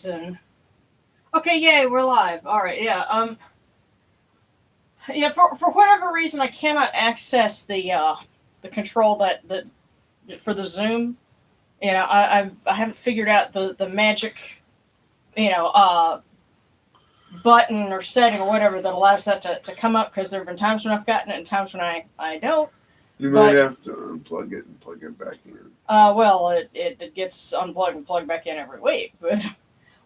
And okay, yay, we're live. All right, yeah. Yeah. For whatever reason, I cannot access the control that for the Zoom. I haven't figured out the magic you know uh button or setting or whatever that allows that to come up, because there have been times when I've gotten it and times when I don't. You might have to unplug it and plug it back in. Well, it gets unplugged and plugged back in every week, but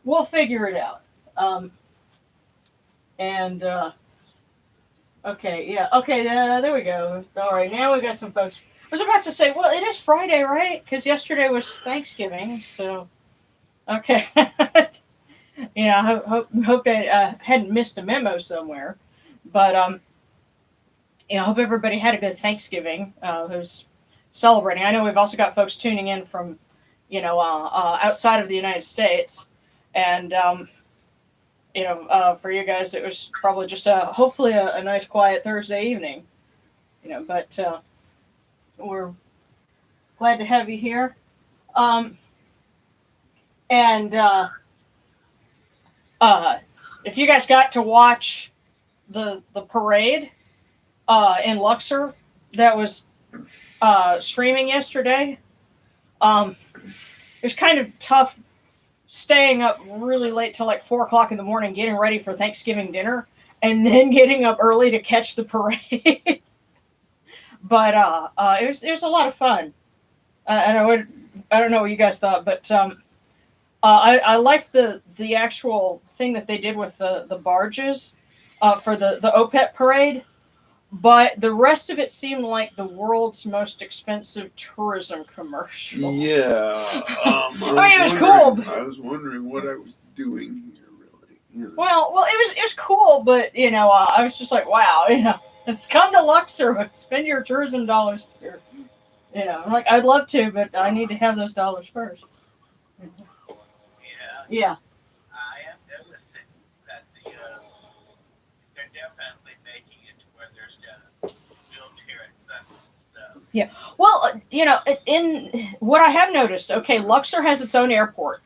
we'll figure it out. And Okay, yeah, okay, there we go. All right, now we got some folks. I was about to say, well, it is Friday, right? Because yesterday was Thanksgiving, so okay. I hope I hadn't missed a memo somewhere, but I hope everybody had a good Thanksgiving. Who's celebrating? I know we've also got folks tuning in from, outside of the United States, and for you guys, it was probably just hopefully a nice quiet Thursday evening. But we're glad to have you here. Um, and uh, if you guys got to watch the parade in Luxor that was streaming yesterday, it was kind of tough staying up really late till like 4 o'clock in the morning, getting ready for Thanksgiving dinner, and then getting up early to catch the parade. But it was a lot of fun. And I don't know what you guys thought, but I liked the actual thing that they did with the barges for the OPET parade, but the rest of it seemed like the world's most expensive tourism commercial. Yeah. I mean, it was cool. I was wondering what I was doing here, really. Well, it was cool, but I was just like, wow, let's come to Luxor, but spend your tourism dollars here. I'm like, I'd love to, but I need to have those dollars first. Yeah. I am noticing that they're definitely making it to where there's wheelchair accessible stuff. Yeah. Well, in what I have noticed, okay, Luxor has its own airport.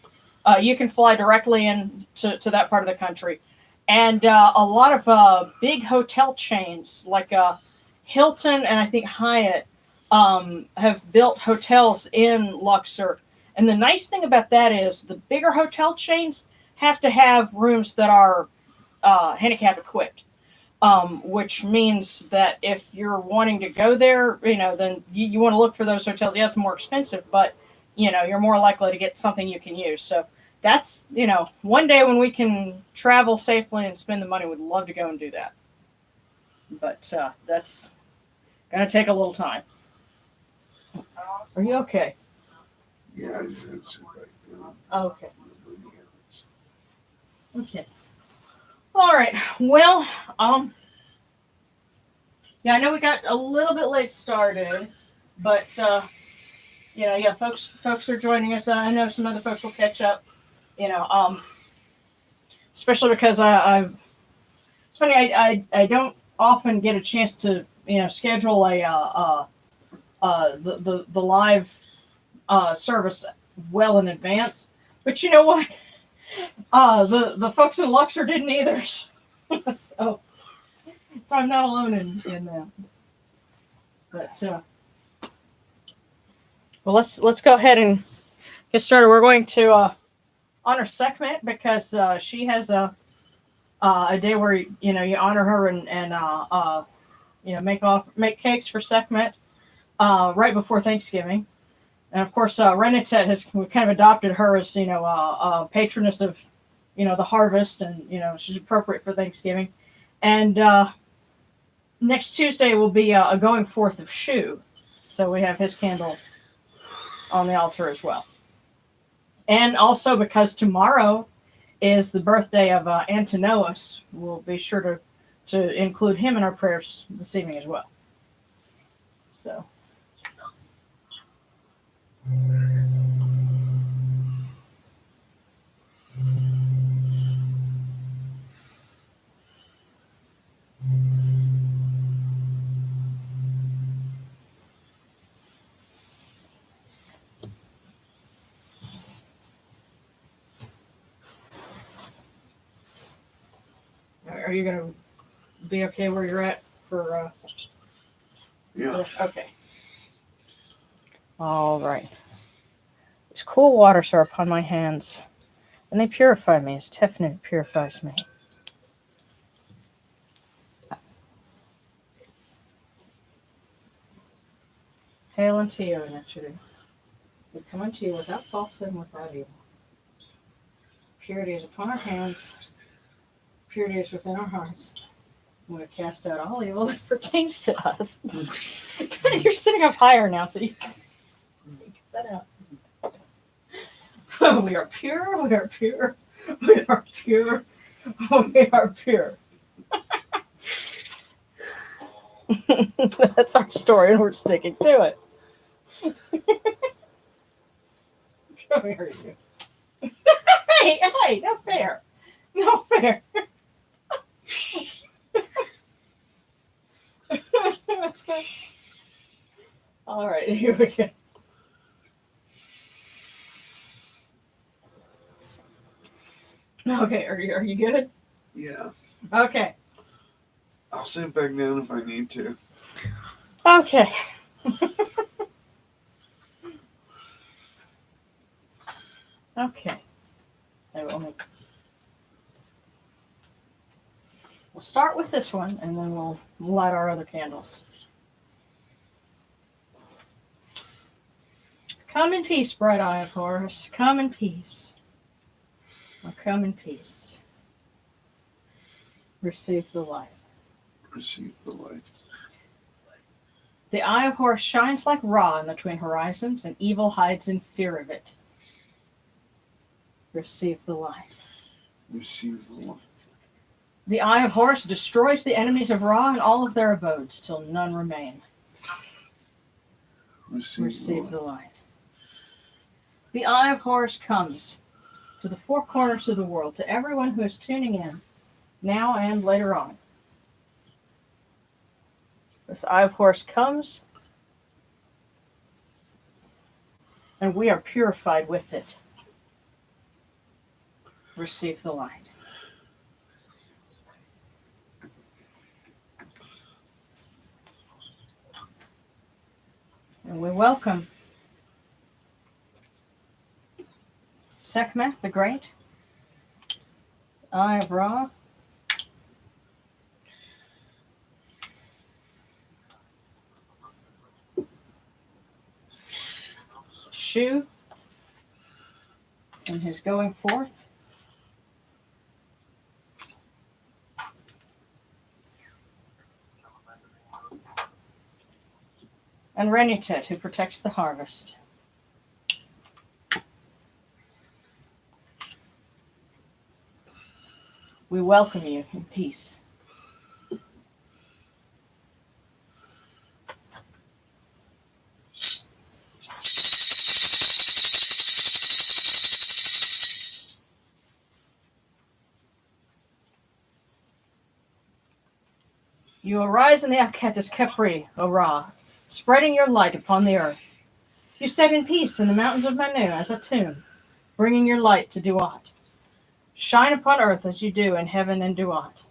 You can fly directly in to that part of the country. And a lot of big hotel chains like Hilton and I think Hyatt have built hotels in Luxor. And the nice thing about that is the bigger hotel chains have to have rooms that are handicap equipped, which means that if you're wanting to go there, then you want to look for those hotels. Yeah, it's more expensive, but you're more likely to get something you can use. So that's one day when we can travel safely and spend the money, we'd love to go and do that. But that's gonna take a little time. Are you okay? Yeah, I just had to sit back down. Okay. Okay. All right. Well, yeah, I know we got a little bit late started, but yeah, folks are joining us. I know some other folks will catch up. You know, um, Especially because it's funny. I don't often get a chance to schedule the live service well in advance. But you know what? The folks in Luxor didn't either. so so I'm not alone in that. But well, let's go ahead and get started. We're going to honor Sekhmet because she has a day where you honor her and make cakes for Sekhmet right before Thanksgiving. And of course, Rennutet has we kind of adopted her as patroness of the harvest, and she's appropriate for Thanksgiving. And next Tuesday will be a going forth of Shu, so we have his candle on the altar as well. And also because tomorrow is the birthday of Antinous, we'll be sure to include him in our prayers this evening as well. So. are you gonna be okay where you're at for? Yeah. Okay. All right. These cool waters are upon my hands, and they purify me as Tefnut purifies me. Hail unto you, Rennutet. We come unto you without falsehood and without evil. Purity is upon our hands. Purity is within our hearts. I'm going to cast out all evil that pertains to us. You're sitting up higher now, so you can get that out. We are pure. We are pure. We are pure. We are pure. That's our story, and we're sticking to it. Come here, you. Hey, no fair. No fair. All right, here we go. Okay, are you good? Yeah. Okay. I'll sit back down if I need to. Okay. Okay. We'll start with this one, and then we'll light our other candles. Come in peace, bright eye of Horus. Come in peace. Now come in peace. Receive the light. Receive the light. The eye of Horus shines like Ra in the twin horizons, and evil hides in fear of it. Receive the light. Receive the light. The eye of Horus destroys the enemies of Ra and all of their abodes, till none remain. Receive the light. The eye of Horus comes to the four corners of the world, to everyone who is tuning in, now and later on. This eye of Horus comes, and we are purified with it. Receive the light. And we welcome Sakhmet the Great, Eye of Ra, Shu in his going forth, and Rennutet, who protects the harvest. We welcome you in peace. You arise in the Akhetis Kepri, O Ra, spreading your light upon the earth. You set in peace in the mountains of Manu as a tomb, bringing your light to Duat. Shine upon earth as you do in heaven and Duat.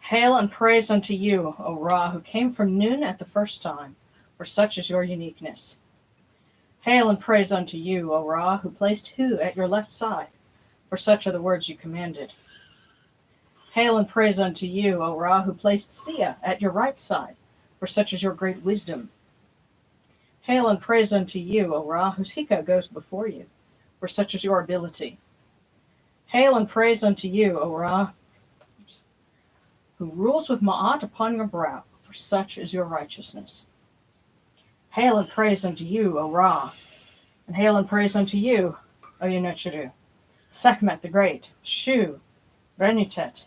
Hail and praise unto you, O Ra, who came from noon at the first time, for such is your uniqueness. Hail and praise unto you, O Ra, who placed Hu at your left side, for such are the words you commanded. Hail and praise unto you, O Ra, who placed Sia at your right side, for such is your great wisdom. Hail and praise unto you, O Ra, whose Hika goes before you, for such is your ability. Hail and praise unto you, O Ra, who rules with Ma'at upon your brow, for such is your righteousness. Hail and praise unto you, O Ra, and hail and praise unto you, O Rennutet, Sakhmet the Great, Shu, Rennutet,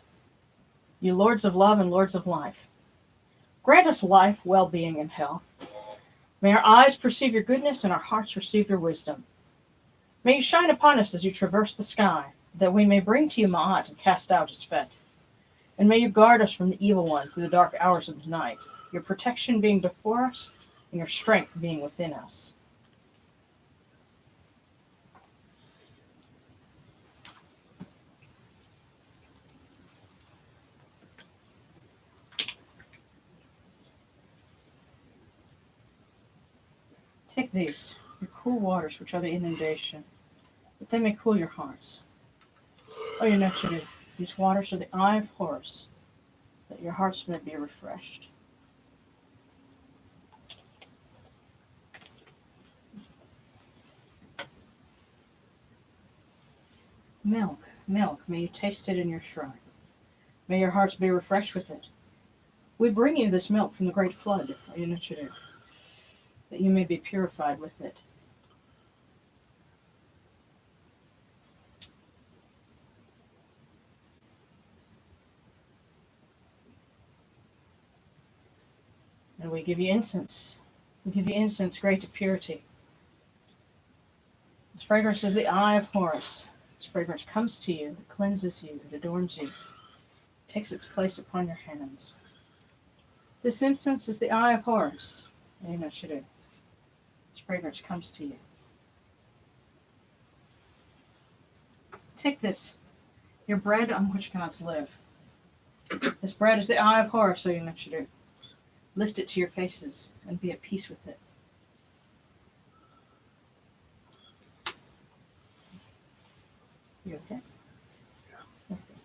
you lords of love and lords of life. Grant us life, well-being, and health. May our eyes perceive your goodness and our hearts receive your wisdom. May you shine upon us as you traverse the sky, that we may bring to you Ma'at and cast out his fet. And may you guard us from the evil one through the dark hours of the night, your protection being before us and your strength being within us. Take these, your cool waters, which are the inundation, that they may cool your hearts. Oh, you know, these waters are the eye of Horus, that your hearts may be refreshed. Milk, milk, may you taste it in your shrine. May your hearts be refreshed with it. We bring you this milk from the great flood, Oyunuchidu, that you may be purified with it. And we give you incense. We give you incense great to purity. Its fragrance is the eye of Horus. Its fragrance comes to you, it cleanses you, it adorns you, it takes its place upon your hands. This incense is the eye of Horus. Oyunuchidu. Its fragrance comes to you. Take this, your bread on which gods live. This bread is the eye of Horus, Oyunuchidu. Lift it to your faces and be at peace with it. You okay? Yeah. Okay.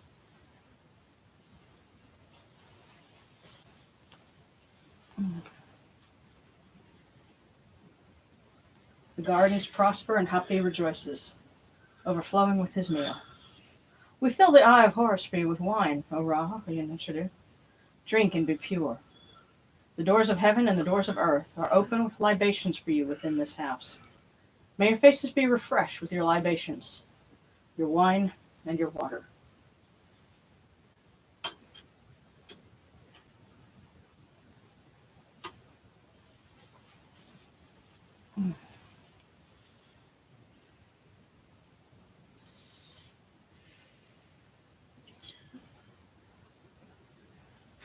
The gardens prosper and Hapi rejoices, overflowing with his meal. We fill the eye of Horus for you with wine, O Ra, Oyunuchidu. Drink and be pure. The doors of heaven and the doors of earth are open with libations for you within this house. May your faces be refreshed with your libations, your wine and your water.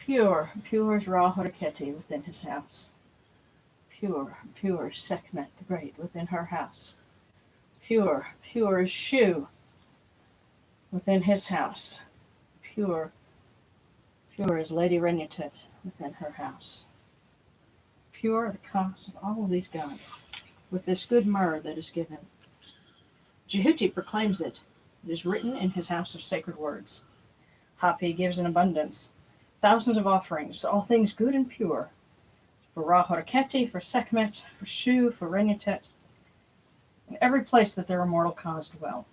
Pure, pure is Ra Horeketi within his house. Pure, pure is Sekhmet the Great within her house. Pure, pure is Shu within his house. Pure, pure is Lady Rennutet within her house. Pure are the cause of all of these gods, with this good myrrh that is given. Jehuti proclaims it. It is written in his house of sacred words. Hapi gives in abundance, thousands of offerings, all things good and pure, for Ra Horeketi, for Sekhmet, for Shu, for Rennutet, in every place that their immortal cause dwell.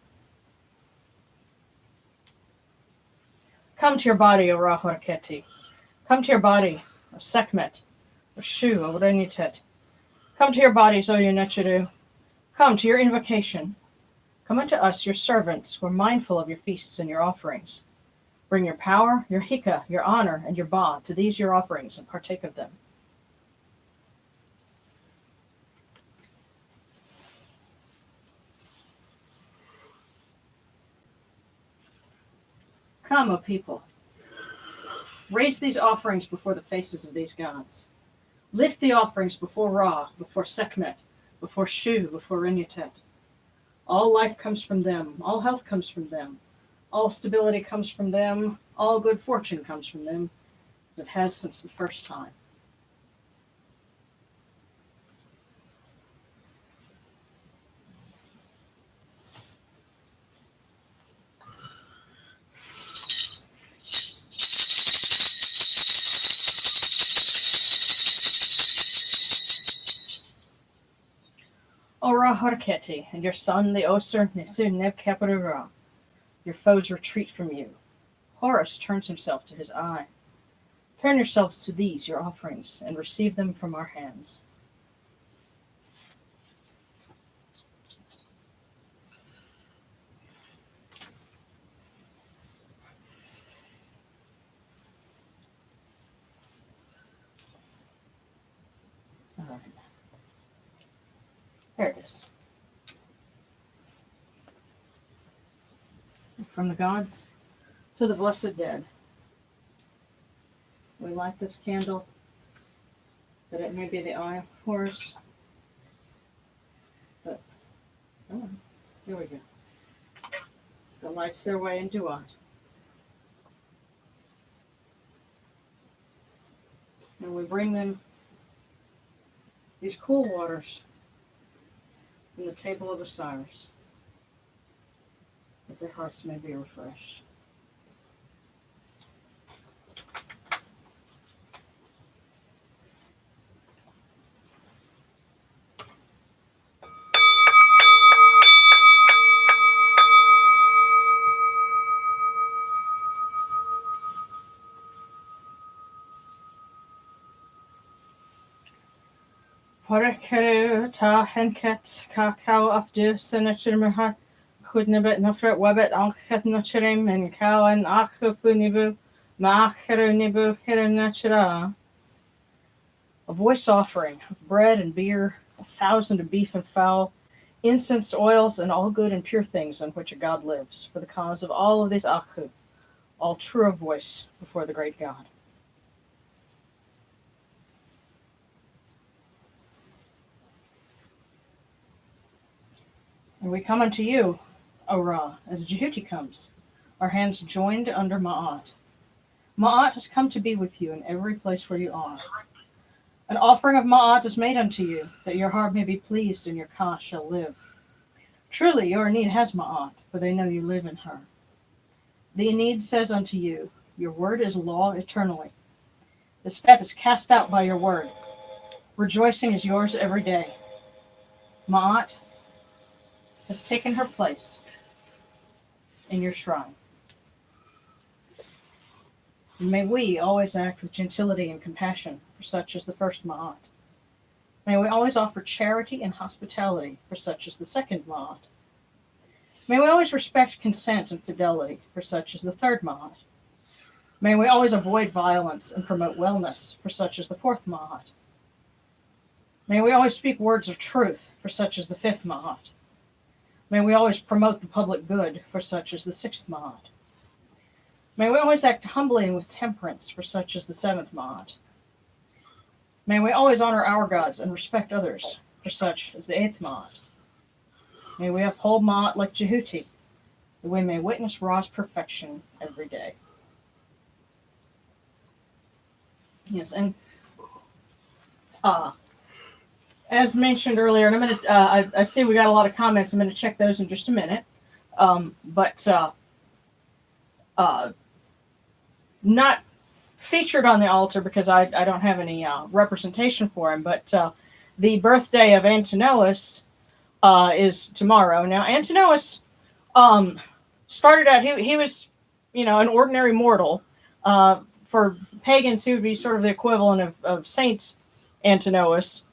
Come to your body, O Ra Horeketi. Come to your body, O Sekhmet, O Shu, O Rennutet. Come to your bodies, O Oyunuchidu. Come to your invocation. Come unto us, your servants, who are mindful of your feasts and your offerings. Bring your power, your hika, your honor, and your ba to these your offerings, and partake of them. Come, O people. Raise these offerings before the faces of these gods. Lift the offerings before Ra, before Sekhmet, before Shu, before Rennutet. All life comes from them. All health comes from them. All stability comes from them. All good fortune comes from them, as it has since the first time. O Ra Horeketi, and your son, the Oser Nisu Nebkepurura, your foes retreat from you. Horus turns himself to his eye. Turn yourselves to these, your offerings, and receive them from our hands. All right. There it is. From the gods to the blessed dead. We light this candle that it may be the eye of Horus. But, oh, here we go. The lights their way in Duat. And we bring them these cool waters in the table of Osiris, that their hearts may be refreshed. Porkeru ta henket kakao afdu senachirmahat kudnebet nofret webet anchet nachirim and cow and achufunibu maacherunibu hiranachira. A voice offering of bread and beer, 1,000 of beef and fowl, incense, oils, and all good and pure things on which a god lives, for the cause of all of these achu, all true of voice before the great God. And we come unto you, O Ra, as Jehuti comes, our hands joined under Ma'at. Ma'at has come to be with you in every place where you are. An offering of Ma'at is made unto you, that your heart may be pleased and your Ka shall live. Truly, your need has Ma'at, for they know you live in her. The Enid says unto you, your word is law eternally. This fat is cast out by your word. Rejoicing is yours every day. Ma'at has taken her place in your shrine. And may we always act with gentility and compassion for such as the first Ma'at. May we always offer charity and hospitality for such as the second Ma'at. May we always respect consent and fidelity for such as the third Ma'at. May we always avoid violence and promote wellness for such as the fourth Ma'at. May we always speak words of truth for such as the fifth Ma'at. May we always promote the public good for such as the sixth Ma'at. May we always act humbly and with temperance for such as the seventh Ma'at. May we always honor our gods and respect others for such as the eighth Ma'at. May we uphold Ma'at like Jehuti, that we may witness Ra's perfection every day. Yes, and as mentioned earlier, and I'm going to, I see we got a lot of comments. I'm going to check those in just a minute. Not featured on the altar because I don't have any representation for him, but the birthday of Antinous is tomorrow. Now, Antinous started out, he was, an ordinary mortal. For pagans, he would be sort of the equivalent of Saint Antinous.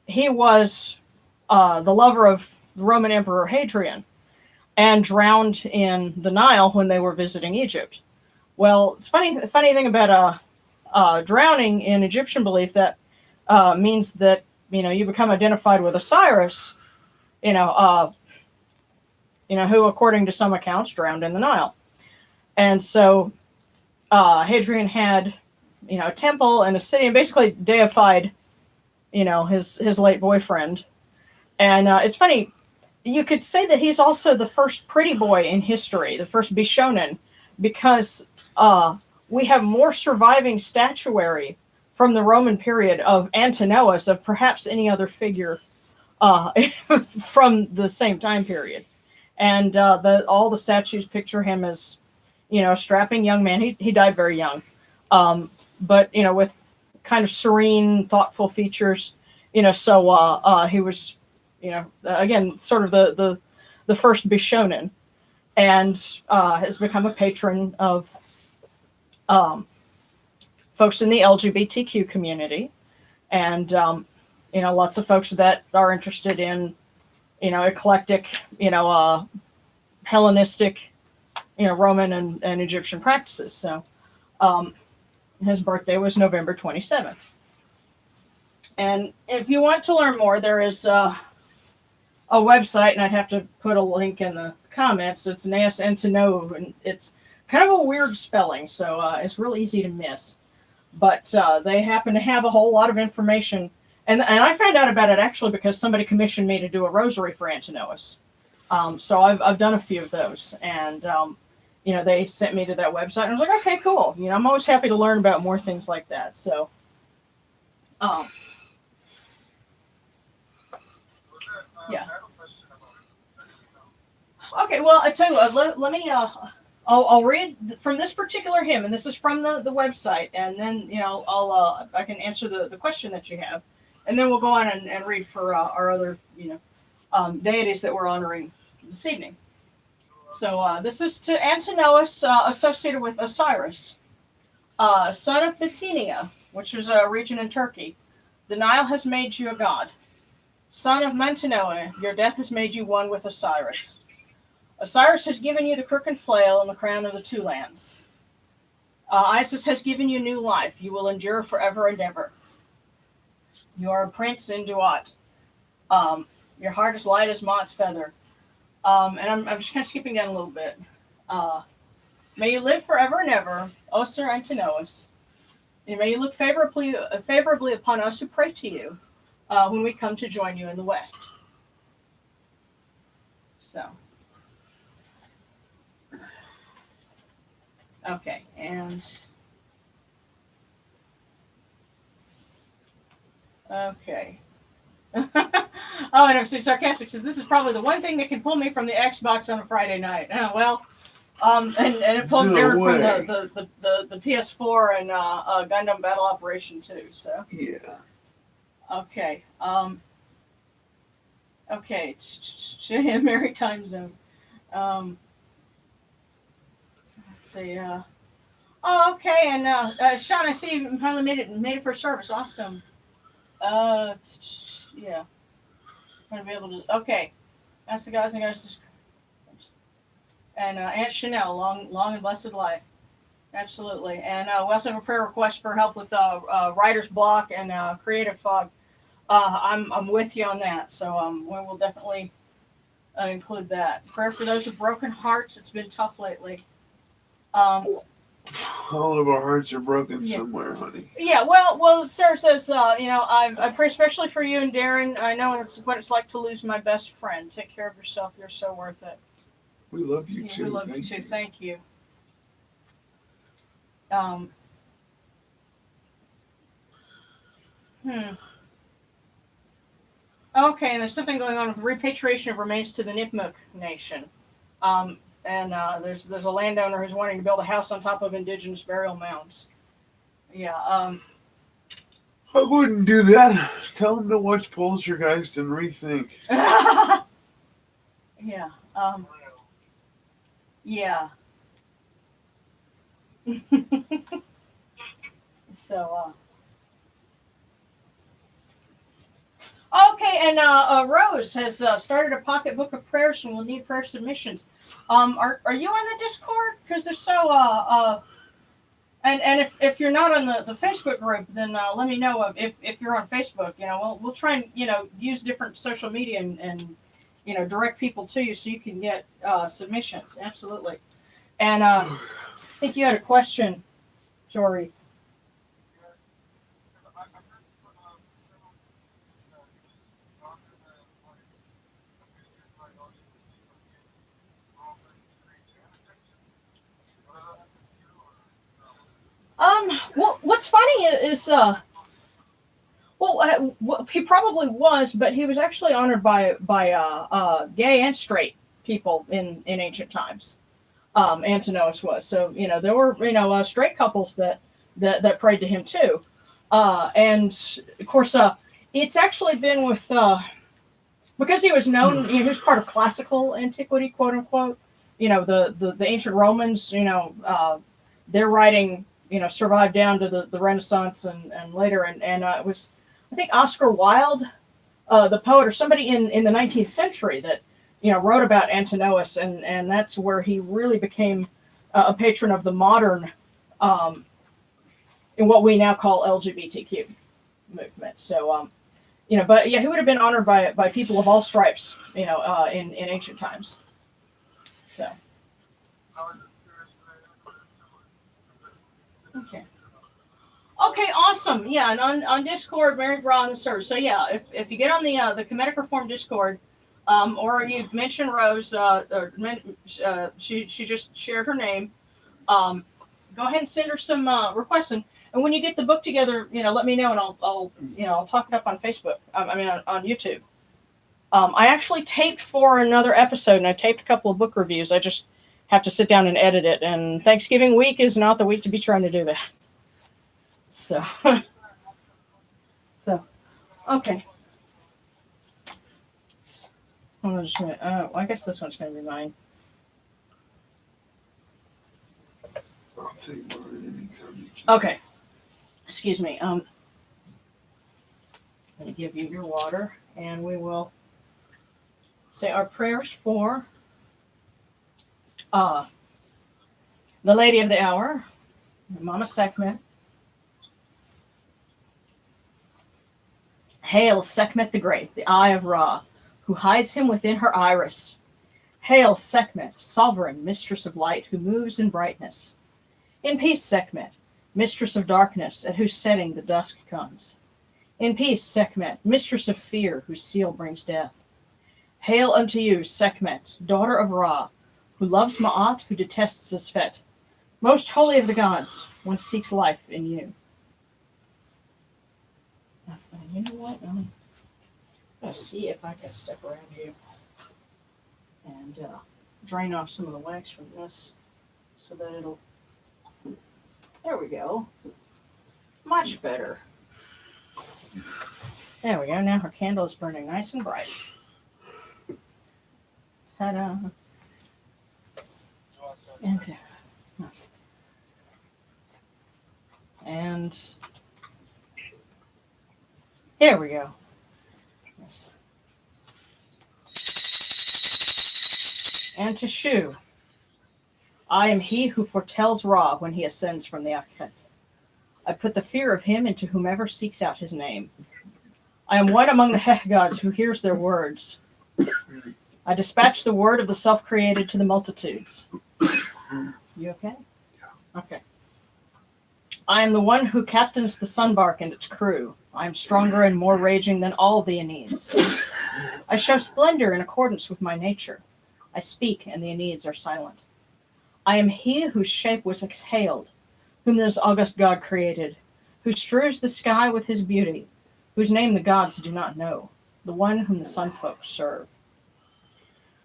He was the lover of the Roman Emperor Hadrian and drowned in the Nile when they were visiting Egypt. Well, it's funny. The funny thing about drowning in Egyptian belief, that means that you become identified with Osiris, who, according to some accounts, drowned in the Nile. And so Hadrian had, a temple and a city, and basically deified, his late boyfriend. And it's funny, you could say that he's also the first pretty boy in history, the first Bishonen, because we have more surviving statuary from the Roman period of Antinous of perhaps any other figure from the same time period. And all the statues picture him as, a strapping young man. He died very young, but with kind of serene, thoughtful features. So he was, again, sort of the first Bishonen, and has become a patron of folks in the LGBTQ community, and lots of folks that are interested in eclectic, Hellenistic, Roman and Egyptian practices. So his birthday was November 27th. And if you want to learn more, there is a website, and I'd have to put a link in the comments. It's Nas Antino, and it's kind of a weird spelling, so it's real easy to miss. But they happen to have a whole lot of information. And I found out about it actually because somebody commissioned me to do a rosary for Antinous. So I've done a few of those, and they sent me to that website, and I was like, okay, cool. I'm always happy to learn about more things like that. So, Yeah. I have a question about Okay, well, I tell you what, let me, I'll read from this particular hymn, and this is from the website, and then, I can answer the question that you have, and then we'll go on and read for our other, deities that we're honoring this evening. So this is to Antinous, associated with Osiris, son of Bithynia, which is a region in Turkey. The Nile has made you a god. Son of Mentinoe, your death has made you one with Osiris. Osiris has given you the crook and flail and the crown of the two lands. Isis has given you new life. You will endure forever and ever. You are a prince in Duat. Your heart is light as Mot's feather. And I'm just kind of skipping down a little bit. May you live forever and ever, Osir Antinous. And may you look favorably upon us who pray to you when we come to join you in the West. So. Okay, and okay. Oh, and I'm sarcastic says this is probably the one thing that can pull me from the Xbox on a Friday night. Oh, well, and it pulls No Darren way. from the PS4 and Gundam Battle Operation 2. So Yeah. okay, okay, Maritime Zone. Let's see. Oh, okay, and Sean, I see you finally made it for service. Awesome. Yeah, gonna be able to. Okay, that's the guys and guys. And Aunt Chanel, long and blessed life. Absolutely. And we also have a prayer request for help with writer's block and creative fog. I'm with you on that, so we will definitely include that. Prayer for those with broken hearts. It's been tough lately. All of our hearts are broken Yeah. somewhere, honey. Yeah, well, Sarah says, I pray especially for you and Darren. I know what it's like to lose my best friend. Take care of yourself. You're so worth it. We love you Yeah, too. we love you Thank too. you. Thank you. Hmm. Okay, and there's something going on with repatriation of remains to the Nipmuc Nation. And there's a landowner who's wanting to build a house on top of indigenous burial mounds. Yeah. I wouldn't do that. Tell them to watch Poltergeist and rethink. Yeah. Yeah. So. Okay, and Rose has started a pocket book of prayers and will need prayer submissions. Are you on the Discord? Because if so, and if you're not on the Facebook group, then let me know if you're on Facebook. We'll try and use different social media and direct people to you so you can get submissions. Absolutely. And I think you had a question, Jory. Well, what's funny is, he probably was, but he was actually honored by gay and straight people in ancient times. Antinous was. So there were straight couples that prayed to him too, and of course it's actually been with because he was known. He was part of classical antiquity, quote unquote. The ancient Romans. Their writing survived down to the Renaissance and later, and it was, I think, Oscar Wilde, the poet, or somebody in the 19th century that wrote about Antinous, and that's where he really became a patron of the modern, in what we now call LGBTQ movement. So but yeah, he would have been honored by people of all stripes, in ancient times. So. Okay. Okay, awesome. Yeah, and on Discord, Mary Bra on the server. So yeah, if you get on the Kemetic Reform Discord, or you mention Rose, she just shared her name. Go ahead and send her some requests, and when you get the book together, let me know, and I'll talk it up on Facebook. I mean on YouTube. I actually taped for another episode, and I taped a couple of book reviews. I just have to sit down and edit it, and Thanksgiving week is not the week to be trying to do that. So, so okay. I guess this one's going to be mine. I'll take mine anytime. Okay. Excuse me. I'm going to give you your water, and we will say our prayers for the Lady of the Hour, Mama Sekhmet. Hail, Sekhmet the Great, the Eye of Ra, who hides him within her iris. Hail, Sekhmet, sovereign, mistress of light, who moves in brightness. In peace, Sekhmet, mistress of darkness, at whose setting the dusk comes. In peace, Sekhmet, mistress of fear, whose seal brings death. Hail unto you, Sekhmet, daughter of Ra, who loves Ma'at, who detests Zesfet. Most holy of the gods, one seeks life in you. You know what? I'm going to see if I can step around you and drain off some of the wax from this so that it'll... There we go. Much better. There we go. Now her candle is burning nice and bright. Ta-da. And there we go. Yes. And to Shu, I am he who foretells Ra when he ascends from the Akhet. I put the fear of him into whomever seeks out his name. I am one among the Heh gods who hears their words. I dispatch the word of the self-created to the multitudes. You okay? Okay. I am the one who captains the Sunbark and its crew. I am stronger and more raging than all the Aenids. I show splendor in accordance with my nature. I speak, and the Aenids are silent. I am he whose shape was exhaled, whom this august god created, who strews the sky with his beauty, whose name the gods do not know, the one whom the sun folk serve.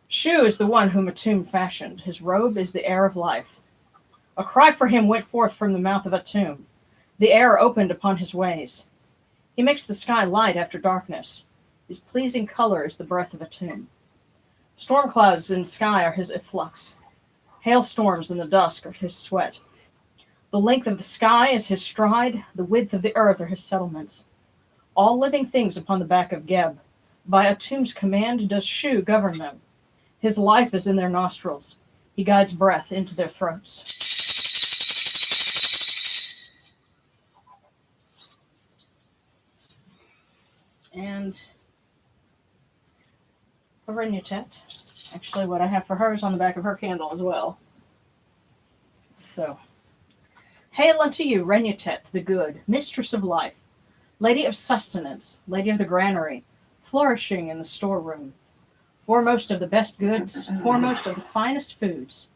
Shu is the one whom Atum fashioned. His robe is the air of life. A cry for him went forth from the mouth of Atum. The air opened upon his ways. He makes the sky light after darkness. His pleasing color is the breath of Atum. Storm clouds in the sky are his efflux. Hailstorms in the dusk are his sweat. The length of the sky is his stride. The width of the earth are his settlements. All living things upon the back of Geb. By Atum's command does Shu govern them. His life is in their nostrils. He guides breath into their throats. And for Rennutet, actually what I have for her is on the back of her candle as well. So, hail unto you, Rennutet, the good, mistress of life, lady of sustenance, lady of the granary, flourishing in the storeroom, foremost of the best goods, foremost of the finest foods,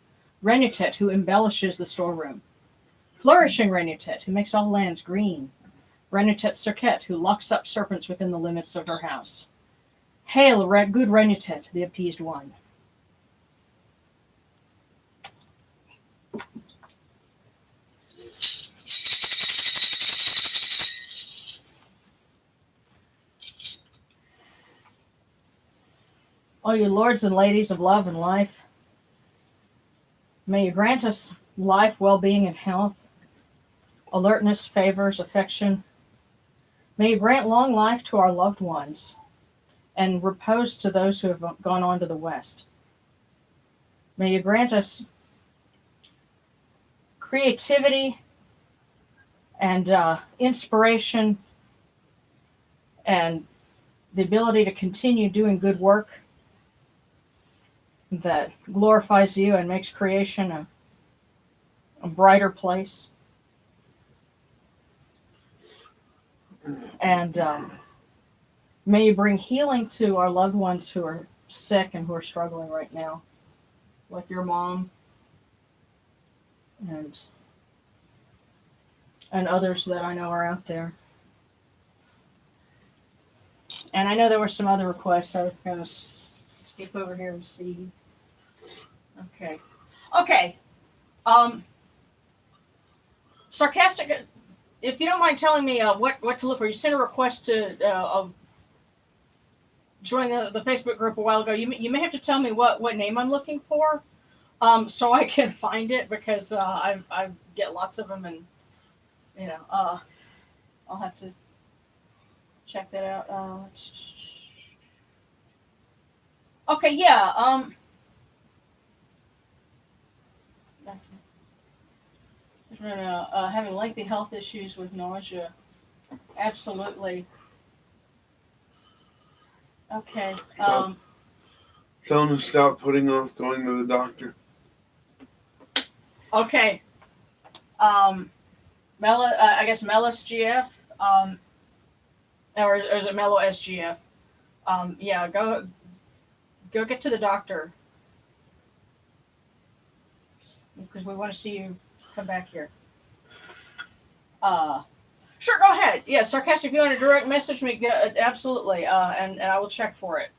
Rennutet, who embellishes the storeroom, flourishing Rennutet, who makes all lands green, Rennutet Serket, who locks up serpents within the limits of her house. Hail, good Rennutet, the appeased one. All you lords and ladies of love and life, may you grant us life, well-being, and health, alertness, favors, affection. May you grant long life to our loved ones and repose to those who have gone on to the West. May you grant us creativity and inspiration and the ability to continue doing good work that glorifies you and makes creation a brighter place. And may you bring healing to our loved ones who are sick and who are struggling right now, like your mom and others that I know are out there. And I know there were some other requests, so I'm going to skip over here and see. Okay. Okay. Sarcastic, if you don't mind telling me what to look for, you sent a request to join the Facebook group a while ago. You may have to tell me what name I'm looking for, so I can find it, because I get lots of them, and I'll have to check that out. Okay, yeah. Having lengthy health issues with nausea. Absolutely. Okay. Tell him to stop putting off going to the doctor. Okay. I guess Mellis GF. Or is it Mellow SGF? Yeah. Go get to the doctor, because we want to see you come back here. Sure, go ahead. Yeah, Sarcastic, if you want to direct message me, absolutely, and I will check for it.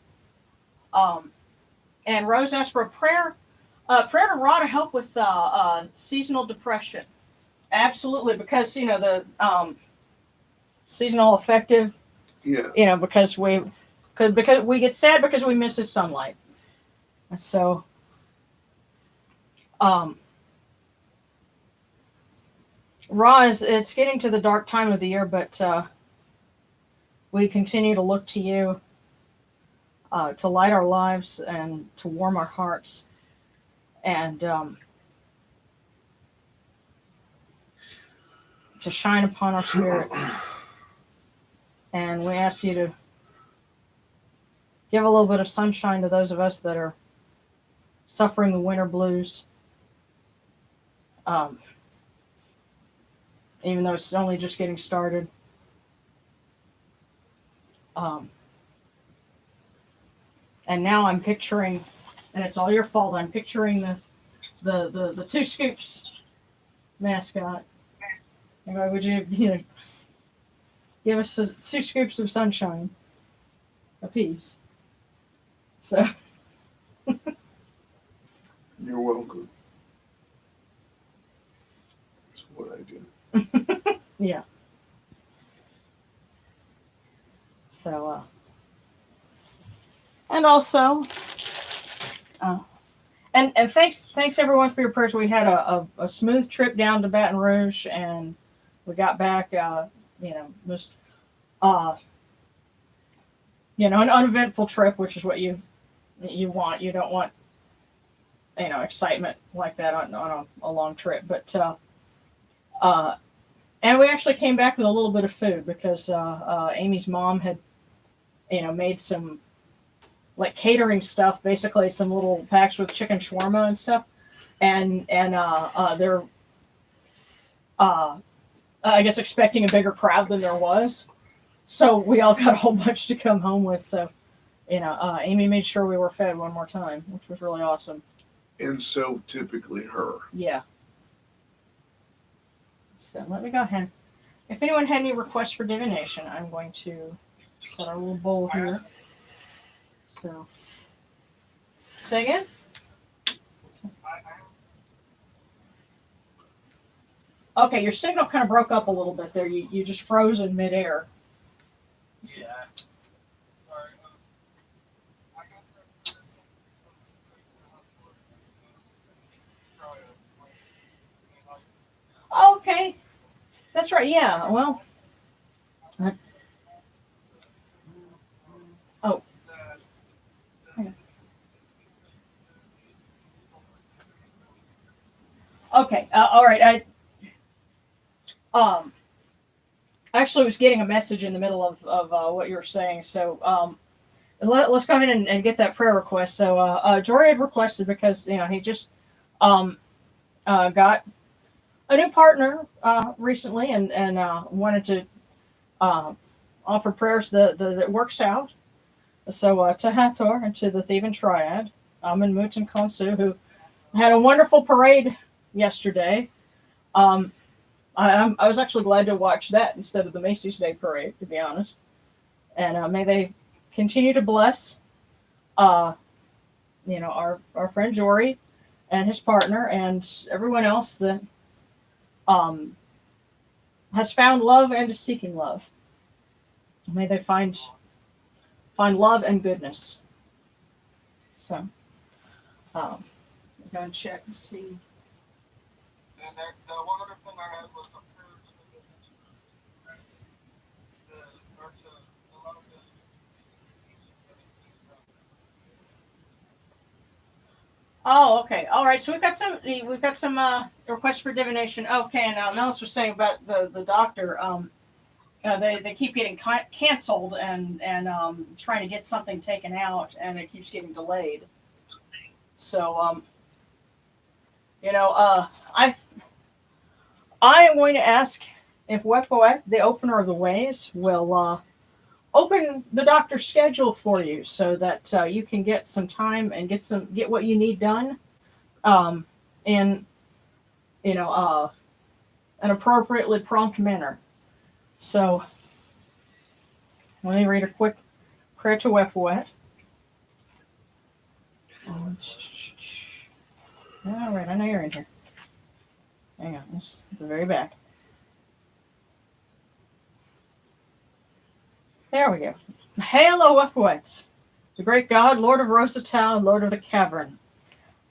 And Rose asked for a prayer to Ra to help with seasonal depression. Absolutely, because the seasonal affective. Yeah. Because we get sad because we miss his sunlight. So, Ra, it's getting to the dark time of the year, but we continue to look to you to light our lives and to warm our hearts, and to shine upon our spirits. And we ask you to give a little bit of sunshine to those of us that are suffering the winter blues. Even though it's only just getting started. And now I'm picturing, and it's all your fault, I'm picturing the Two Scoops mascot. Anyway, would you give us 2 scoops of sunshine apiece? So. You're welcome. That's what I do. Yeah. So, and also, and thanks everyone for your prayers. We had a smooth trip down to Baton Rouge, and we got back, just, an uneventful trip, which is what you want. You don't want, excitement like that on a long trip, but, and we actually came back with a little bit of food, because Amy's mom had, made some like catering stuff, basically some little packs with chicken shawarma and stuff, and they're I guess expecting a bigger crowd than there was, so we all got a whole bunch to come home with. So, Amy made sure we were fed one more time, which was really awesome. And so typically her. Yeah. So let me go ahead. If anyone had any requests for divination, I'm going to set our little bowl here. So, say again? Okay, your signal kind of broke up a little bit there. You just froze in midair. Yeah. Okay. That's right, yeah. Well. Oh. Okay, all right. I actually was getting a message in the middle of what you were saying, so let's go ahead and get that prayer request. So Jory had requested, because he just got a new partner recently, and wanted to offer prayers that it works out. So to Hathor and to the Theban Triad, Amun, Mut, and Khonsu, who had a wonderful parade yesterday. I was actually glad to watch that instead of the Macy's Day Parade, to be honest. And may they continue to bless, our friend Jory and his partner and everyone else that has found love and is seeking love. May they find love and goodness. So, I'm going to check and see. And the one other thing I had was the prayers a lot of the Oh, okay. All right. So we've got some requests for divination. Okay, and Melis was saying about the doctor. They keep getting canceled and trying to get something taken out, and it keeps getting delayed. So I am going to ask if Wepoet, the opener of the ways, will open the doctor's schedule for you so that you can get some time and get what you need done in an appropriately prompt manner. So let me read a quick prayer to Wepoet. All right, I know you're in here. Hang on, this is the very back. There we go. Hail, O Wepoet, the great god, Lord of Rosatau, Lord of the Cavern,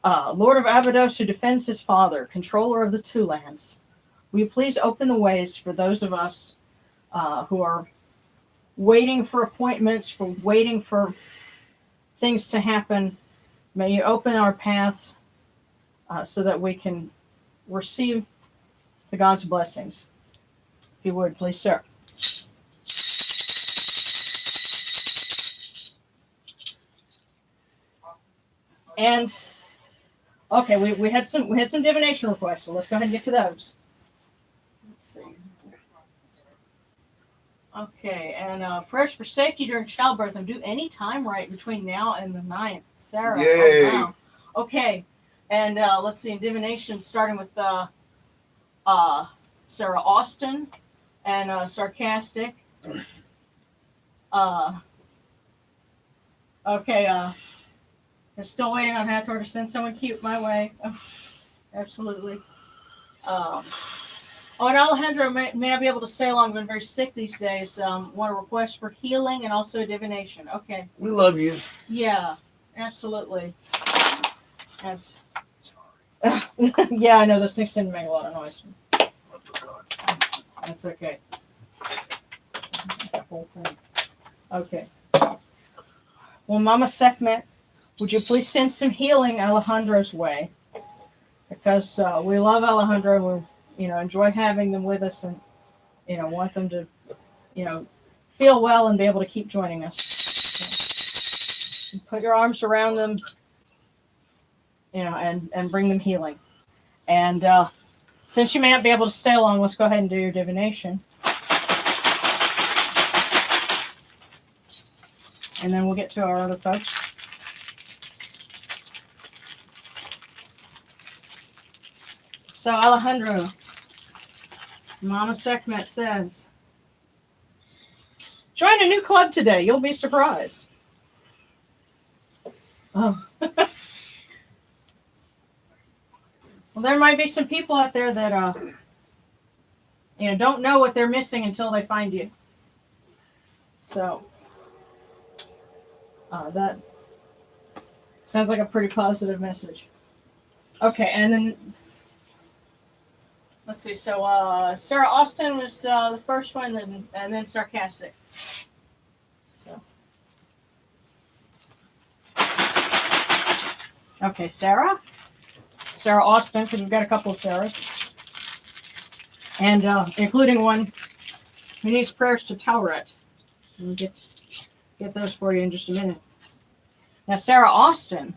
Lord of Abydos, who defends his father, controller of the two lands. Will you please open the ways for those of us who are waiting for appointments, for waiting for things to happen? May you open our paths so that we can receive the God's blessings. If you would, please, sir. And okay, we had some divination requests, so let's go ahead and get to those. Let's see. Okay, and prayers for safety during childbirth and do any time right between now and the 9th. Sarah. Yay. Oh, wow. Okay, and let's see, in divination, starting with Sarah Austin and Sarcastic. Okay, I'm still waiting on Hathor to send someone cute my way. Oh, absolutely. And Alejandro may not be able to stay long. Been very sick these days. Want a request for healing and also divination. Okay. We love you. Yeah, absolutely. Yes. Yeah, I know those things didn't make a lot of noise. That's okay. That whole thing. Okay. Well, Mama Sakhmet, would you please send some healing Alejandro's way? Because we love Alejandro. We, enjoy having them with us, and want them to, feel well and be able to keep joining us. So, put your arms around them, and bring them healing. And since you may not be able to stay long, let's go ahead and do your divination. And then we'll get to our other folks. So Alejandro, Mama Sekhmet says, join a new club today. You'll be surprised. Oh. Well, there might be some people out there that don't know what they're missing until they find you. So that sounds like a pretty positive message. Okay, and then let's see. So Sarah Austin was the first one, and then Sarcastic. So okay, Sarah Austin, because we've got a couple of Sarahs, and including one who needs prayers to Tauret. We'll get those for you in just a minute. Now, Sarah Austin.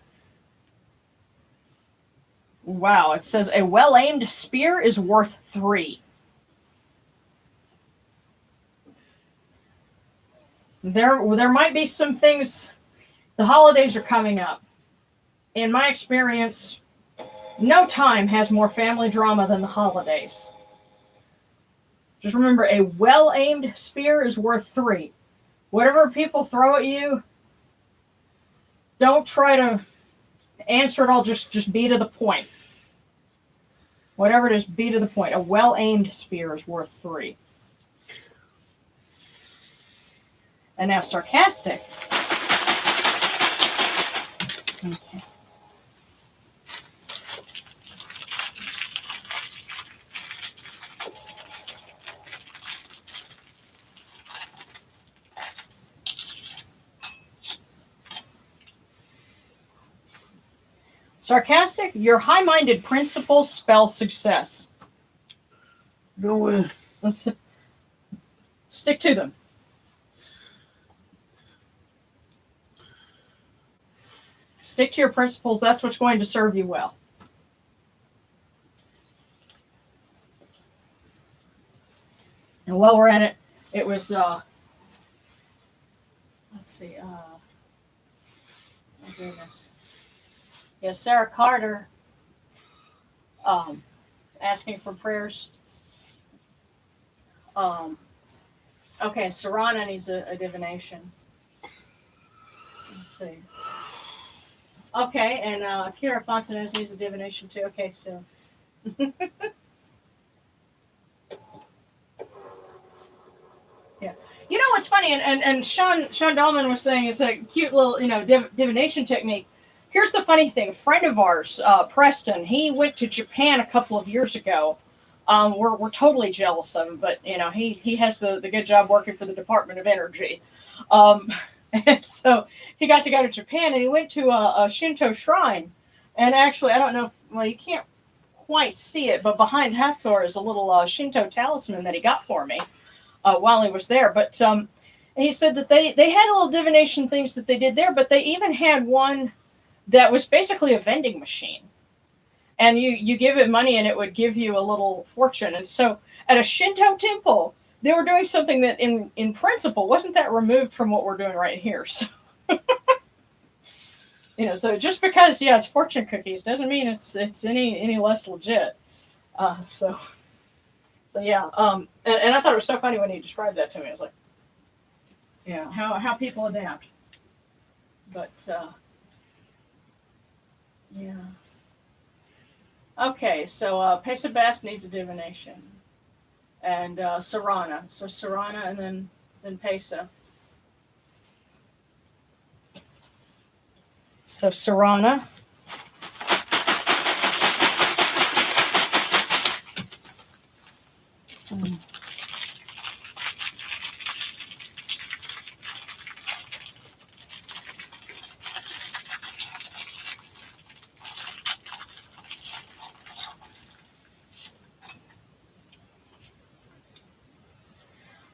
Wow, it says a well-aimed spear is worth 3. There might be some things. The holidays are coming up. In my experience, no time has more family drama than the holidays. Just remember, a well-aimed spear is worth 3. Whatever people throw at you, don't try to answer it all. Just be to the point. Whatever it is, be to the point. A well-aimed spear is worth 3. And now sarcastic. Okay. Sarcastic, your high-minded principles spell success. No way. Let's stick to them. Stick to your principles. That's what's going to serve you well. And while we're at it, it was, let's see, oh goodness. Yeah, Sarah Carter asking for prayers. Okay, Sarana needs a divination. Let's see. Okay, and Kira Fontanez needs a divination too. Okay, so. Yeah. You know what's funny, and Sean Dahlman was saying it's a cute little, divination technique. Here's the funny thing. A friend of ours, Preston, he went to Japan a couple of years ago. We're totally jealous of him, but he has the good job working for the Department of Energy. And so he got to go to Japan, and he went to a Shinto shrine. And actually, I don't know, you can't quite see it, but behind Hathor is a little Shinto talisman that he got for me while he was there. But he said that they had little divination things that they did there, but they even had one that was basically a vending machine. And you give it money, and it would give you a little fortune. And so at a Shinto temple, they were doing something that in principle wasn't that removed from what we're doing right here. So, so just because, it's fortune cookies doesn't mean it's any less legit. So yeah. And I thought it was so funny when he described that to me. I was like, how people adapt. But, yeah. Okay, so Pesa Bast needs a divination. And Sarana. So Sarana and then Pesa. So Sarana.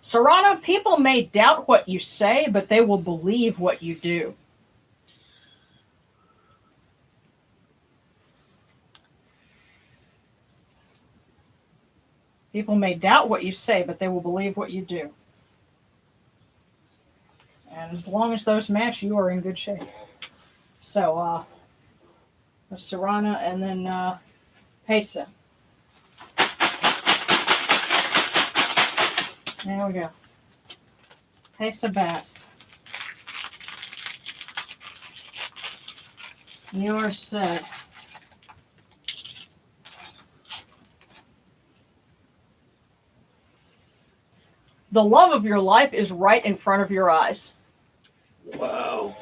Sarana, people may doubt what you say, but they will believe what you do. People may doubt what you say, but they will believe what you do. And as long as those match, you are in good shape. So, Sarana and then Pesa. There we go. Pesa Bast. Yours says, the love of your life is right in front of your eyes. Wow.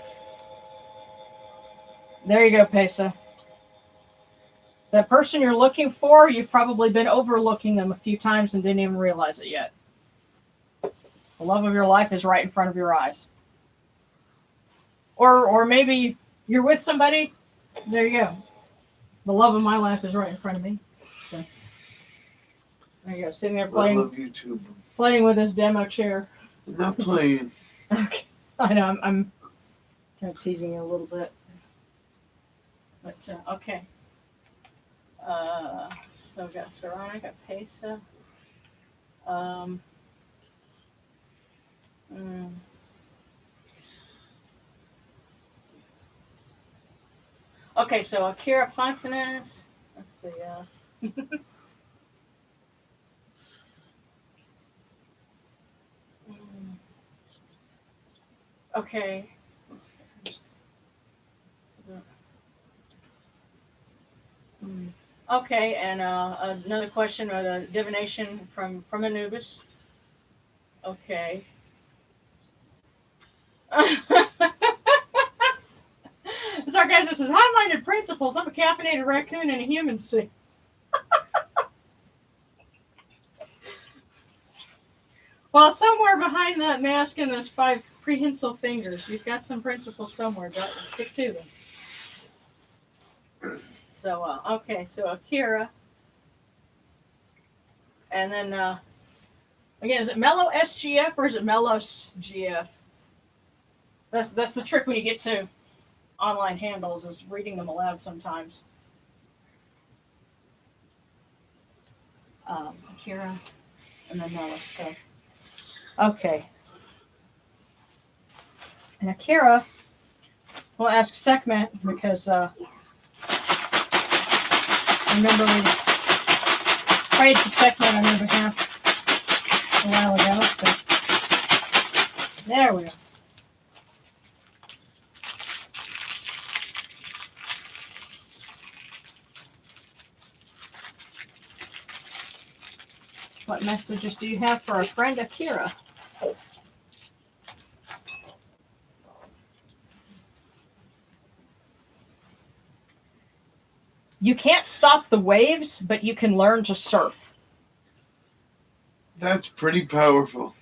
There you go, Pesa. That person you're looking for, you've probably been overlooking them a few times and didn't even realize it yet. The love of your life is right in front of your eyes. Or maybe you're with somebody. There you go. The love of my life is right in front of me. So, there you go. Sitting there I love you too. Playing with his demo chair. I'm not playing. Okay. I know. I'm kind of teasing you a little bit. But, okay. So I've got Sarana, got Pesa. Okay, so Akira Fontanez. Let's see. Okay. Okay, and another question or the divination from Anubis. Okay. Sarcasm says, high-minded principles. I'm a caffeinated raccoon in a human suit. Well, somewhere behind that mask and those 5 prehensile fingers, you've got some principles somewhere. Stick to them. So, okay, so Akira. And then, again, is it Mellow SGF or is it Melos GF? That's the trick when you get to online handles, is reading them aloud sometimes. Akira and then Melos. So, okay. And Akira will ask Sekhmet because remember we prayed to Sekhmet on your behalf a while ago. So there we go. What messages do you have for our friend Akira? You can't stop the waves, but you can learn to surf. That's pretty powerful.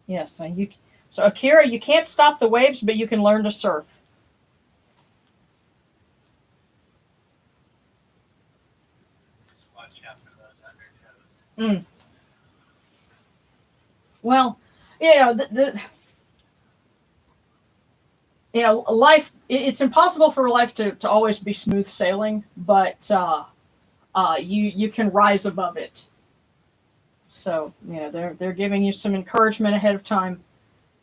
Yes, so Akira, you can't stop the waves, but you can learn to surf. Watch out for those undertows. Well, life. It's impossible for life to always be smooth sailing, but you can rise above it. So they're giving you some encouragement ahead of time.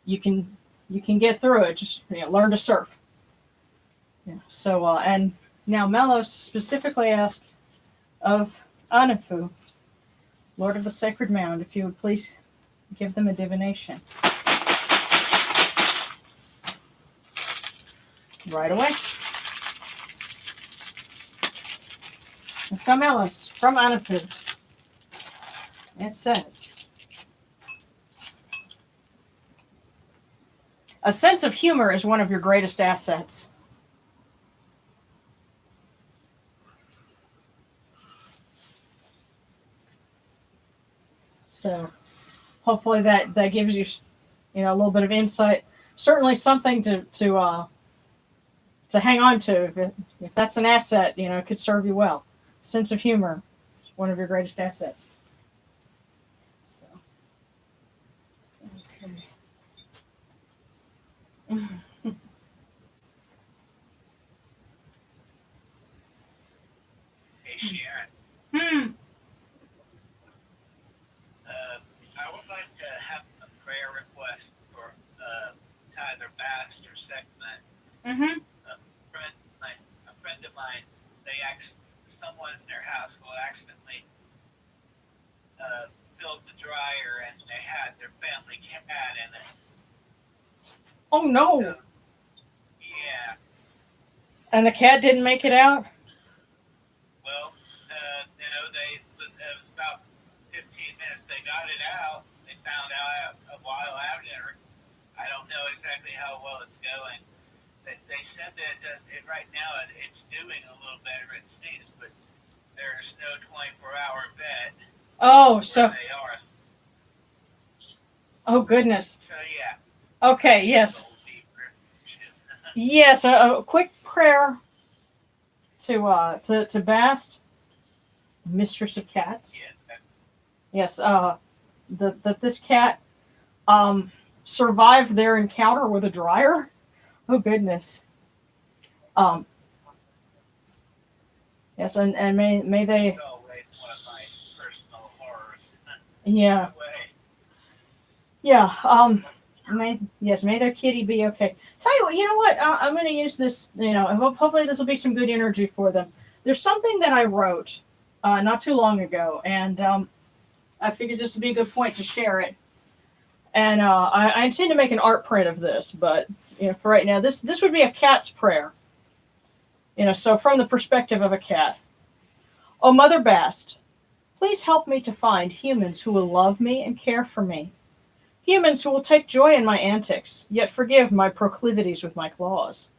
You can get through it. Just learn to surf. Yeah. So and now Melos specifically asked of Anafu, Lord of the Sacred Mound, if you would please give them a divination. Right away. And so Melos from Anafu. It says, a sense of humor is one of your greatest assets. So hopefully that gives you a little bit of insight. Certainly something to hang on to. If that's an asset, it could serve you well. Sense of humor is one of your greatest assets. So, okay. Hey, Sharon. I would like to have a prayer request for either Bast or Sekhmet. Mm-hmm. A friend of mine, someone in their house will accidentally filled the dryer and they had their family cat in it. Oh no! So, yeah. And the cat didn't make it out? Well, it was about 15 minutes. They got it out. They found out a while after. I don't know exactly how well it's going. They said that right now it's doing a little better than it seems, but there's no 24-hour vet. Oh, so they are. Oh goodness. So yeah. Okay. Yes. Yes. A quick prayer to Bast, Mistress of Cats. Yes. That this cat survived their encounter with a dryer. Oh goodness. Yes, and may they. It's always one of my personal horrors. Yeah. Yeah. May their kitty be okay. Tell you what, I'm going to use this. Hopefully this will be some good energy for them. There's something that I wrote not too long ago, and I figured this would be a good point to share it. And I intend to make an art print of this, but for right now, this would be a cat's prayer. So from the perspective of a cat. Oh, Mother Bast, please help me to find humans who will love me and care for me. Humans who will take joy in my antics, yet forgive my proclivities with my claws.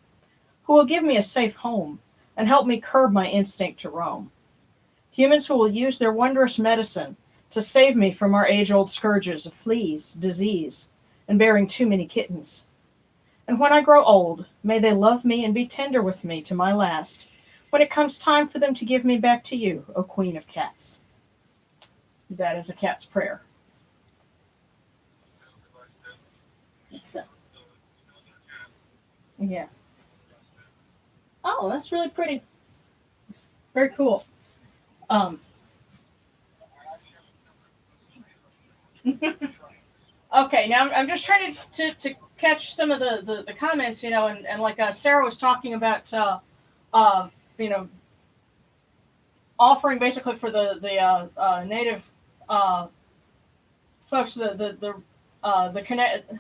Who will give me a safe home and help me curb my instinct to roam. Humans who will use their wondrous medicine to save me from our age-old scourges of fleas, disease, and bearing too many kittens. And when I grow old, may they love me and be tender with me to my last, when it comes time for them to give me back to you, O Queen of Cats. That is a cat's prayer. So, yeah. Oh, that's really pretty. Very cool. Okay, now I'm just trying to catch some of the comments, and like Sarah was talking about, uh, you know, offering basically for the native folks the connect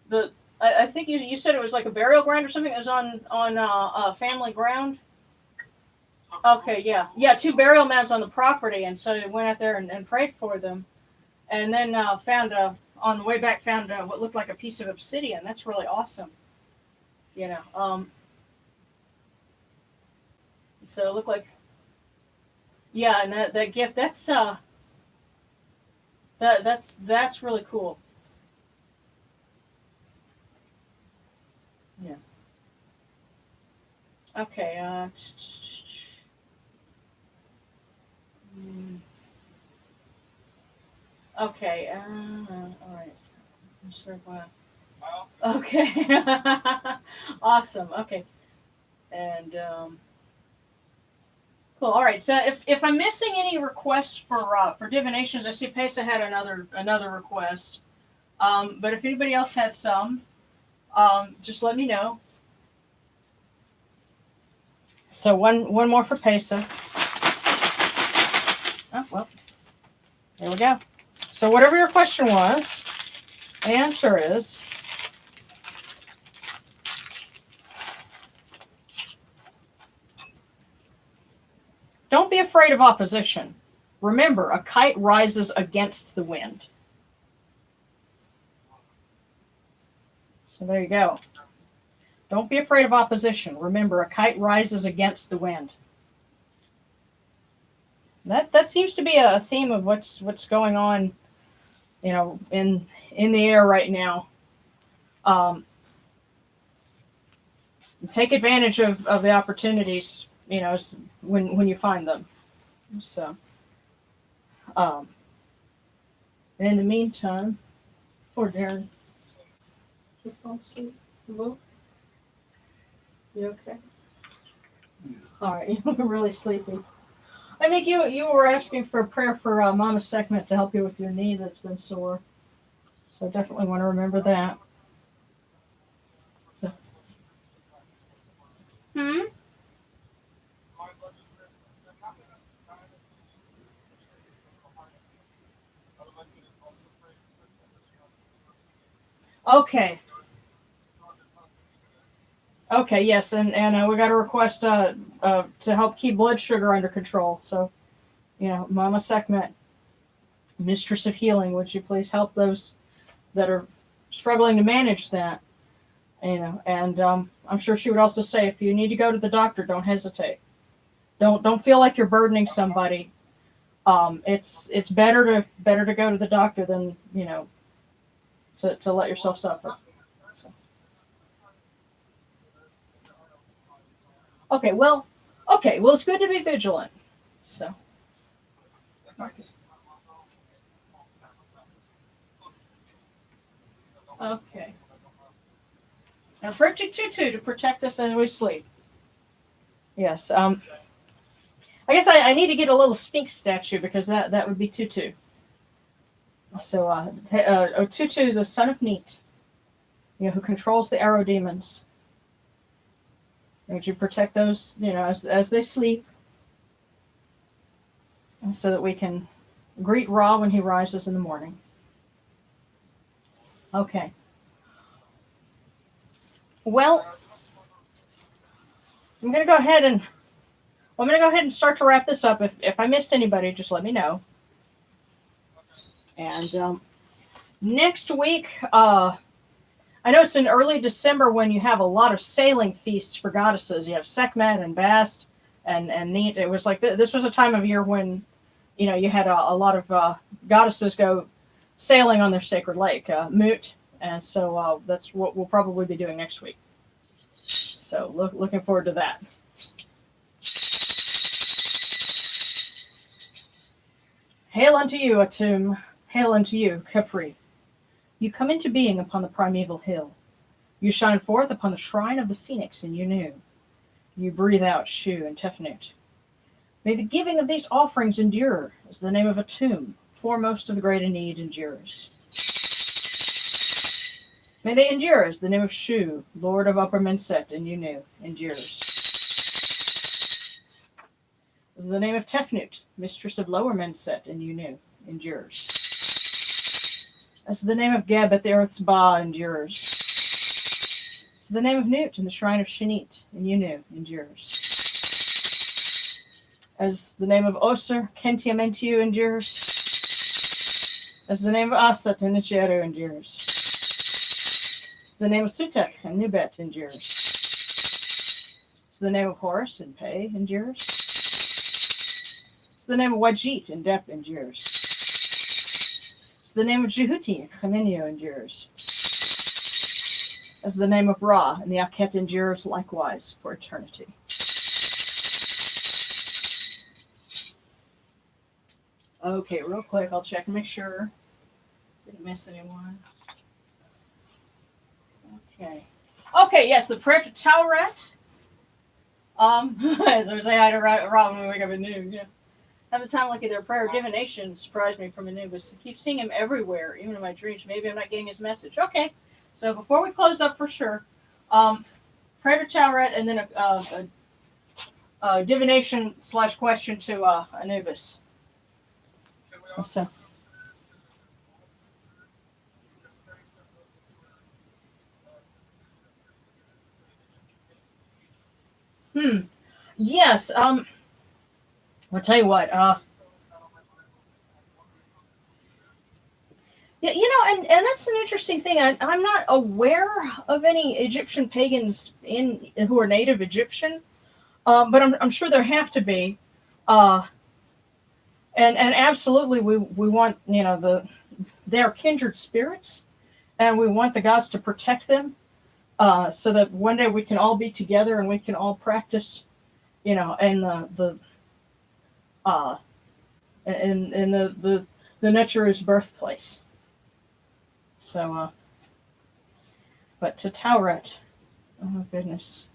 the I think you said it was like a burial ground or something. It was on family ground. Okay, yeah, two burial mounds on the property, and so they went out there and prayed for them, and then found on the way back found what looked like a piece of obsidian. That's really awesome. You know, so it looked like yeah, and that gift that's really cool. Yeah. Okay. Okay. All right. I'm sure why. Okay. Awesome. Okay. And cool. All right. So if I'm missing any requests for divinations, I see Pesa had another request. But if anybody else had some, just let me know. So one more for Pesa. Oh well. There we go. So whatever your question was, the answer is don't be afraid of opposition. Remember, a kite rises against the wind. So there you go. Don't be afraid of opposition. Remember, a kite rises against the wind. That seems to be a theme of what's going on, in the air right now. Take advantage of the opportunities, when you find them. So, and in the meantime, poor Darren. You fall asleep? Hello? You okay? All right, you look really sleepy. I think you were asking for a prayer for Mama Sekhmet to help you with your knee that's been sore. So definitely want to remember that. So. Hmm? Okay. Okay, yes, and we got a request to help keep blood sugar under control. So, Mama Sekhmet, Mistress of Healing, would you please help those that are struggling to manage that? And I'm sure she would also say, if you need to go to the doctor, don't hesitate. Don't feel like you're burdening somebody. It's better to go to the doctor than to let yourself suffer. So. Okay, well, it's good to be vigilant. So. Okay. Okay. Now, Project Tutu to protect us as we sleep. Yes. I guess I need to get a little Sphinx statue because that would be Tutu. So, Tutu, the son of Neat, who controls the arrow demons. Would you protect those, as they sleep, so that we can greet Ra when he rises in the morning? Okay. Well, I'm gonna go ahead and I'm gonna go ahead and start to wrap this up. If I missed anybody, just let me know. And next week, I know it's in early December when you have a lot of sailing feasts for goddesses. You have Sekhmet and Bast and Neat. It was like this was a time of year when you had a lot of goddesses go sailing on their sacred lake, Moot, and so that's what we'll probably be doing next week. So looking forward to that. Hail unto you, Atum. Hail unto you, Capri. You come into being upon the primeval hill. You shine forth upon the shrine of the phoenix in Yunu. You breathe out Shu and Tefnut. May the giving of these offerings endure, as the name of Atum, foremost of the great in need, endures. May they endure as the name of Shu, Lord of Upper Menset in Yunu, endures. As the name of Tefnut, Mistress of Lower Menset in Yunu, endures. As the name of Geb at the Earth's Ba endures. As the name of Nut in the Shrine of Shinit in Yunu endures. As the name of Oser, Kentiamentiu endures. As the name of Asat in Nichiru endures. As the name of Sutek and Nubet endures. As the name of Horus in Pei endures. As the name of Wajit in Dep endures. As the name of Jehuti in Cheminio endures. As the name of Ra in the Aket endures likewise for eternity. Okay, real quick, I'll check and make sure. Didn't miss anyone. Okay. Okay, yes, the prayer to Tauret. As I was saying hi to Rob when we wake up at noon. Yeah. Have the time looking at their prayer. Divination surprised me from Anubis. I keep seeing him everywhere, even in my dreams. Maybe I'm not getting his message. Okay, so before we close up for sure, prayer to Tauret and then a divination / question to Anubis. So. Yes. I'll tell you what. Yeah, and that's an interesting thing. I'm not aware of any Egyptian pagans who are native Egyptian, but I'm sure there have to be. Uh, and absolutely, we want they're kindred spirits, and we want the gods to protect them, so that one day we can all be together and we can all practice, in the uh, in the Neteru's birthplace. So, but to Tauret, oh my goodness,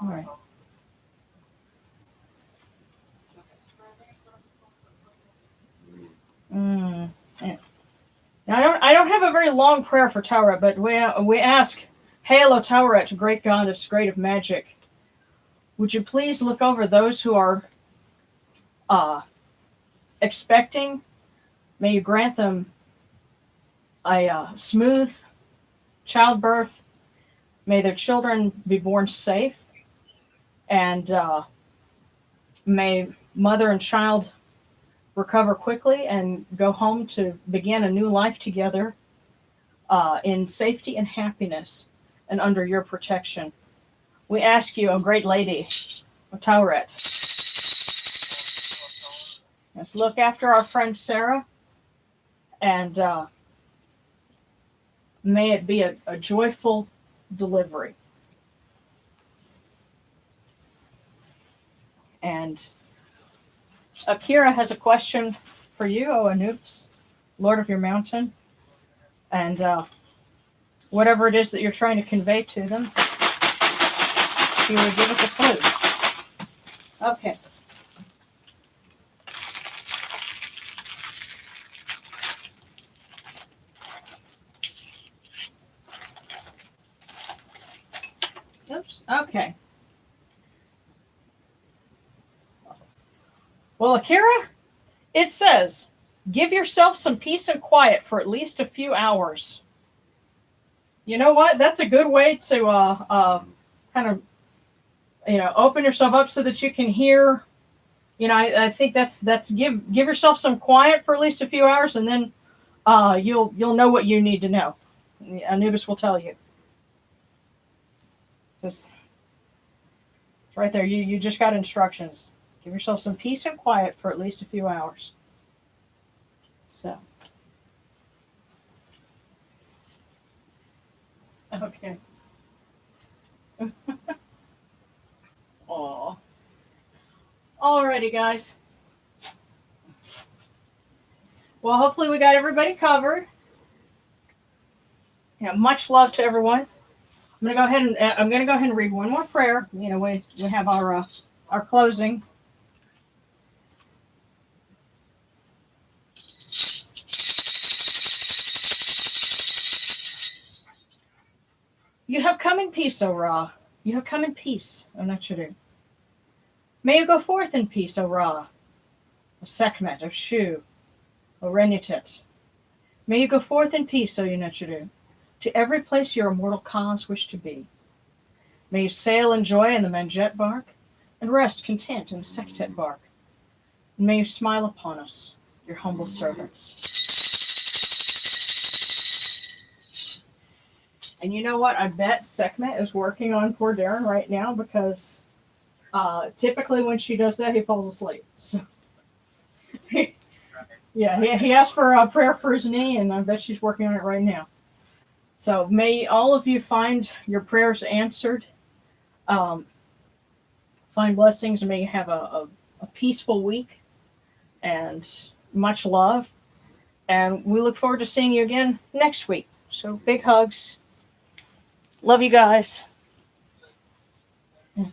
all right. Yeah. Now, I don't have a very long prayer for Tauret, but we ask, Hail, O Tauret, great goddess, great of magic. Would you please look over those who are expecting? May you grant them a smooth childbirth. May their children be born safe, and may mother and child recover quickly and go home to begin a new life together in safety and happiness and under your protection. We ask you, O great lady of Tauret, let's look after our friend Sarah, and may it be a joyful delivery. And Akira has a question for you, O Anubis, Lord of your mountain, and whatever it is that you're trying to convey to them, she would give us a clue. Okay. Oops. Okay. Well, Akira, it says, give yourself some peace and quiet for at least a few hours. You know what? That's a good way to kind of open yourself up so that you can hear. I think that's give yourself some quiet for at least a few hours, and then you'll know what you need to know. Anubis will tell you. Just right there. You just got instructions. Give yourself some peace and quiet for at least a few hours. So. Okay. Aw. Alrighty, guys. Well, hopefully we got everybody covered. Much love to everyone. I'm gonna go ahead and read one more prayer. We have our closing. You have come in peace, O Ra. You have come in peace, O Necheru. May you go forth in peace, O Ra, O Sakhmet, O Shu, O Rennutet. May you go forth in peace, O Necheru, to every place your immortal cause wish to be. May you sail in joy in the Manjet bark, and rest content in the Sektet bark. And may you smile upon us, your humble servants. And you know what? I bet Sekhmet is working on poor Darren right now because typically when she does that, he falls asleep. So, yeah, he asked for a prayer for his knee, and I bet she's working on it right now. So may all of you find your prayers answered, find blessings, and may you have a peaceful week, and much love. And we look forward to seeing you again next week. So big hugs. Love you guys. Yeah.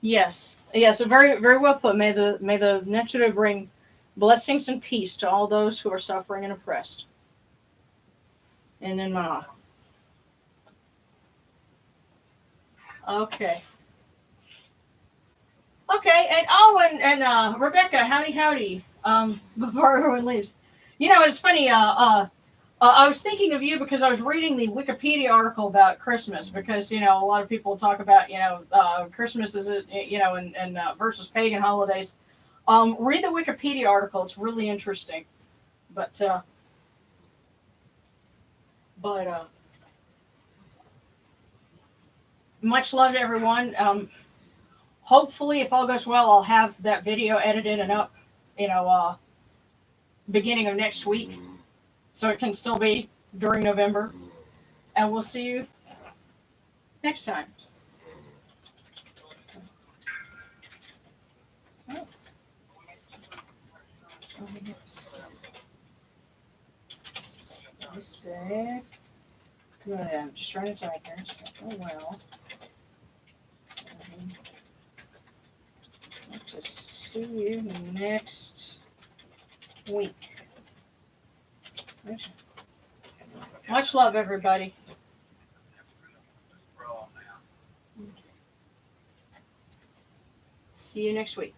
Yes. Yes. Very, very well put. May the Necheru bring blessings and peace to all those who are suffering and oppressed. And then Okay. Okay. And Rebecca, howdy. Before everyone leaves, it's funny. I was thinking of you because I was reading the Wikipedia article about Christmas because a lot of people talk about Christmas is and versus pagan holidays. Read the Wikipedia article; it's really interesting. But much love to everyone. Hopefully, if all goes well, I'll have that video edited and up, beginning of next week, so it can still be during November. And we'll see you next time. Stay safe. Good. I'm just trying to type here. Oh well. Hope to see you next week. Much love, everybody. See you next week.